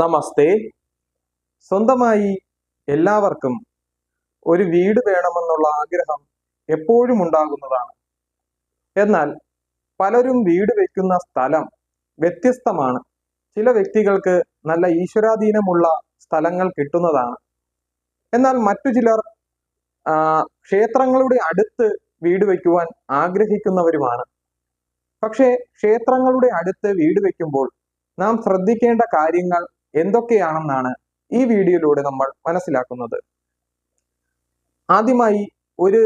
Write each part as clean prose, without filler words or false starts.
നമസ്തേ. സ്വന്തമായി എല്ലാവർക്കും ഒരു വീട് വേണമെന്നുള്ള ആഗ്രഹം എപ്പോഴും ഉണ്ടാകുന്നതാണ്. എന്നാൽ പലരും വീട് വെക്കുന്ന സ്ഥലം വ്യത്യസ്തമാണ്. ചില വ്യക്തികൾക്ക് നല്ല ഈശ്വരാധീനമുള്ള സ്ഥലങ്ങൾ കിട്ടുന്നതാണ്. എന്നാൽ മറ്റു ചിലർ ക്ഷേത്രങ്ങളുടെ അടുത്ത് വീട് വയ്ക്കുവാൻ ആഗ്രഹിക്കുന്നവരുമാണ്. പക്ഷേ ക്ഷേത്രങ്ങളുടെ അടുത്ത് വീട് വയ്ക്കുമ്പോൾ നാം ശ്രദ്ധിക്കേണ്ട കാര്യങ്ങൾ എന്തൊക്കെയാണെന്നാണ് ഈ വീഡിയോയിലൂടെ നമ്മൾ മനസ്സിലാക്കുന്നത്. ആദ്യമായി ഒരു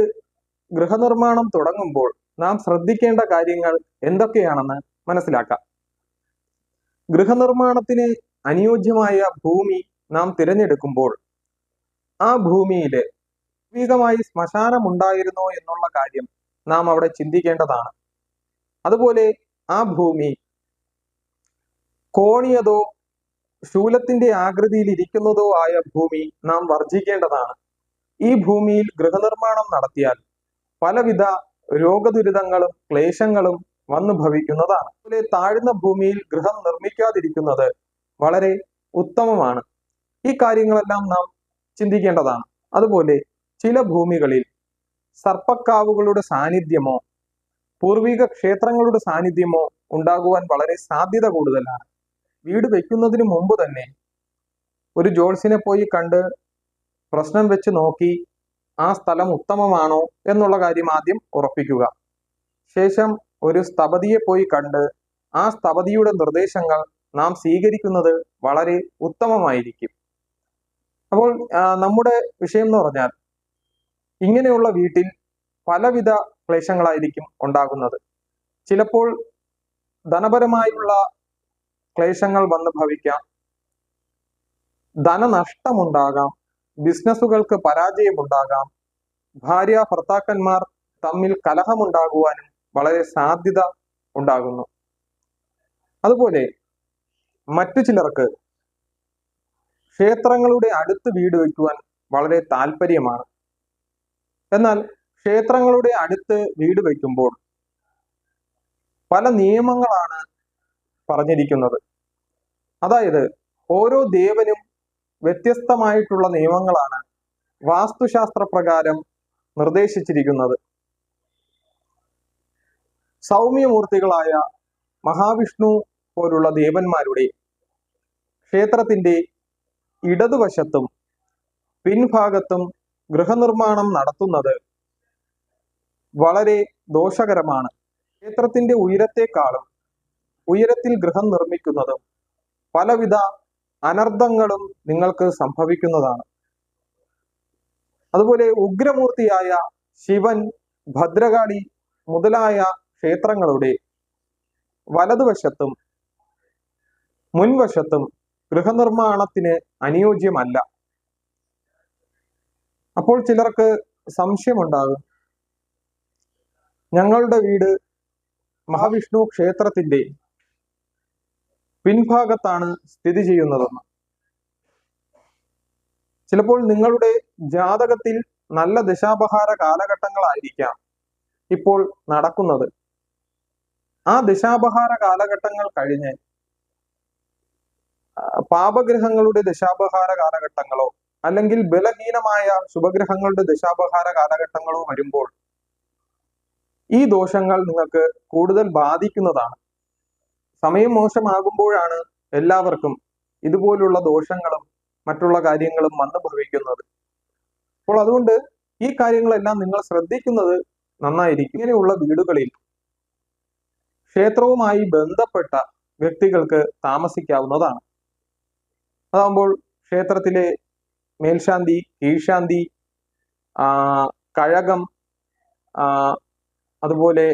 ഗൃഹനിർമ്മാണം തുടങ്ങുമ്പോൾ നാം ശ്രദ്ധിക്കേണ്ട കാര്യങ്ങൾ എന്തൊക്കെയാണെന്ന് മനസ്സിലാക്കാം. ഗൃഹനിർമ്മാണത്തിന് അനുയോജ്യമായ ഭൂമി നാം തിരഞ്ഞെടുക്കുമ്പോൾ ആ ഭൂമിയിൽ പൂർവികമായി ശ്മശാനം ഉണ്ടായിരുന്നോ എന്നുള്ള കാര്യം നാം അവിടെ ചിന്തിക്കേണ്ടതാണ്. അതുപോലെ ആ ഭൂമി കോണിയതോ ശൂലത്തിന്റെ ആകൃതിയിൽ ഇരിക്കുന്നതോ ആയ ഭൂമി നാം വർജിക്കേണ്ടതാണ്. ഈ ഭൂമിയിൽ ഗൃഹനിർമ്മാണം നടത്തിയാൽ പലവിധ രോഗദുരിതങ്ങളും ക്ലേശങ്ങളും വന്നു ഭവിക്കുന്നതാണ്. അതുപോലെ താഴ്ന്ന ഭൂമിയിൽ ഗൃഹം നിർമ്മിക്കാതിരിക്കുന്നത് വളരെ ഉത്തമമാണ്. ഈ കാര്യങ്ങളെല്ലാം നാം ചിന്തിക്കേണ്ടതാണ്. അതുപോലെ ചില ഭൂമികളിൽ സർപ്പക്കാവുകളുടെ സാന്നിധ്യമോ പൂർവിക ക്ഷേത്രങ്ങളുടെ സാന്നിധ്യമോ ഉണ്ടാകുവാൻ വളരെ സാധ്യത കൂടുതലാണ്. വീട് വെക്കുന്നതിന് മുമ്പ് തന്നെ ഒരു ജ്യോത്സ്യനെ പോയി കണ്ട് പ്രശ്നം വെച്ച് നോക്കി ആ സ്ഥലം ഉത്തമമാണോ എന്നുള്ള കാര്യം ആദ്യം ഉറപ്പിക്കുക. ശേഷം ഒരു സ്ഥപതിയെ പോയി കണ്ട് ആ സ്ഥപതിയുടെ നിർദ്ദേശങ്ങൾ നാം സ്വീകരിക്കുന്നത് വളരെ ഉത്തമമായിരിക്കും. അപ്പോൾ നമ്മുടെ വിഷയം എന്ന് പറഞ്ഞാൽ ഇങ്ങനെയുള്ള വീട്ടിൽ പലവിധ ക്ലേശങ്ങളായിരിക്കും ഉണ്ടാകുന്നത്. ചിലപ്പോൾ ധനപരമായുള്ള ക്ലേശങ്ങൾ വന്ന് ഭവിക്കാം, ധനനഷ്ടമുണ്ടാകാം, ബിസിനസ്സുകൾക്ക് പരാജയമുണ്ടാകാം, ഭാര്യ ഭർത്താക്കന്മാർ തമ്മിൽ കലഹമുണ്ടാകുവാനും വളരെ സാധ്യത ഉണ്ടാകുന്നു. അതുപോലെ മറ്റു ചിലർക്ക് ക്ഷേത്രങ്ങളുടെ അടുത്ത് വീട് വയ്ക്കുവാൻ വളരെ താല്പര്യമാണ്. എന്നാൽ ക്ഷേത്രങ്ങളുടെ അടുത്ത് വീട് വയ്ക്കുമ്പോൾ പല നിയമങ്ങളാണ് പറഞ്ഞിരിക്കുന്നത്. അതായത് ഓരോ ദേവനും വ്യത്യസ്തമായിട്ടുള്ള നിയമങ്ങളാണ് വാസ്തുശാസ്ത്ര പ്രകാരം നിർദ്ദേശിച്ചിരിക്കുന്നത്. സൗമ്യമൂർത്തികളായ മഹാവിഷ്ണു പോലുള്ള ദേവന്മാരുടെ ക്ഷേത്രത്തിന്റെ ഇടതുവശത്തും പിൻഭാഗത്തും ഗൃഹനിർമ്മാണം നടത്തുന്നത് വളരെ ദോഷകരമാണ്. ക്ഷേത്രത്തിന്റെ ഉയരത്തെക്കാളും ഉയരത്തിൽ ഗൃഹം നിർമ്മിക്കുന്നതും പലവിധ അനർത്ഥങ്ങളും നിങ്ങൾക്ക് സംഭവിക്കുന്നതാണ്. അതുപോലെ ഉഗ്രമൂർത്തിയായ ശിവൻ, ഭദ്രകാളി മുതലായ ക്ഷേത്രങ്ങളുടെ വലതുവശത്തും മുൻവശത്തും ഗൃഹനിർമ്മാണത്തിന് അനുയോജ്യമല്ല. അപ്പോൾ ചിലർക്ക് സംശയമുണ്ടാകും, ഞങ്ങളുടെ വീട് മഹാവിഷ്ണു ക്ഷേത്രത്തിന്റെ പിൻഭാഗത്താണ് സ്ഥിതി ചെയ്യുന്നതെന്ന്. ചിലപ്പോൾ നിങ്ങളുടെ ജാതകത്തിൽ നല്ല ദശാപഹാര കാലഘട്ടങ്ങളായിരിക്കാം ഇപ്പോൾ നടക്കുന്നത്. ആ ദശാപഹാര കാലഘട്ടങ്ങൾ കഴിഞ്ഞ് പാപഗ്രഹങ്ങളുടെ ദശാപഹാര കാലഘട്ടങ്ങളോ അല്ലെങ്കിൽ ബലഹീനമായ ശുഭഗ്രഹങ്ങളുടെ ദശാപഹാര കാലഘട്ടങ്ങളോ വരുമ്പോൾ ഈ ദോഷങ്ങൾ നിങ്ങൾക്ക് കൂടുതൽ ബാധിക്കുന്നതാണ്. സമയം മോശമാകുമ്പോഴാണ് എല്ലാവർക്കും ഇതുപോലുള്ള ദോഷങ്ങളും മറ്റുള്ള കാര്യങ്ങളും വന്നു ഭവിക്കുന്നത്. അപ്പോൾ അതുകൊണ്ട് ഈ കാര്യങ്ങളെല്ലാം നിങ്ങൾ ശ്രദ്ധിക്കുന്നത് നന്നായിരിക്കും. ഇങ്ങനെയുള്ള വീടുകളിൽ ക്ഷേത്രവുമായി ബന്ധപ്പെട്ട വ്യക്തികൾക്ക് താമസിക്കാവുന്നതാണ്. അതാകുമ്പോൾ ക്ഷേത്രത്തിലെ മേൽശാന്തി, കീഴ്ശാന്തി, കഴകം, അതുപോലെ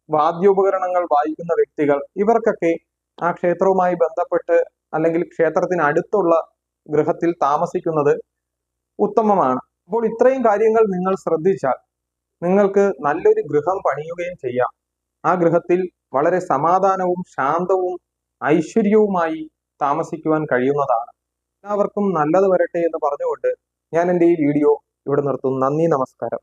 വാദ്യോപകരണങ്ങൾ വായിക്കുന്ന വ്യക്തികൾ, ഇവർക്കൊക്കെ ആ ക്ഷേത്രവുമായി ബന്ധപ്പെട്ട് അല്ലെങ്കിൽ ക്ഷേത്രത്തിന് അടുത്തുള്ള ഗൃഹത്തിൽ താമസിക്കുന്നത് ഉത്തമമാണ്. അപ്പോൾ ഇത്രയും കാര്യങ്ങൾ നിങ്ങൾ ശ്രദ്ധിച്ചാൽ നിങ്ങൾക്ക് നല്ലൊരു ഗൃഹം പണിയുകയും ചെയ്യാം. ആ ഗൃഹത്തിൽ വളരെ സമാധാനവും ശാന്തവും ഐശ്വര്യവുമായി താമസിക്കുവാൻ കഴിയുന്നതാണ്. എല്ലാവർക്കും നല്ലത് വരട്ടെ എന്ന് പറഞ്ഞുകൊണ്ട് ഞാൻ എൻ്റെ ഈ വീഡിയോ ഇവിടെ നിർത്തുന്നു. നന്ദി, നമസ്കാരം.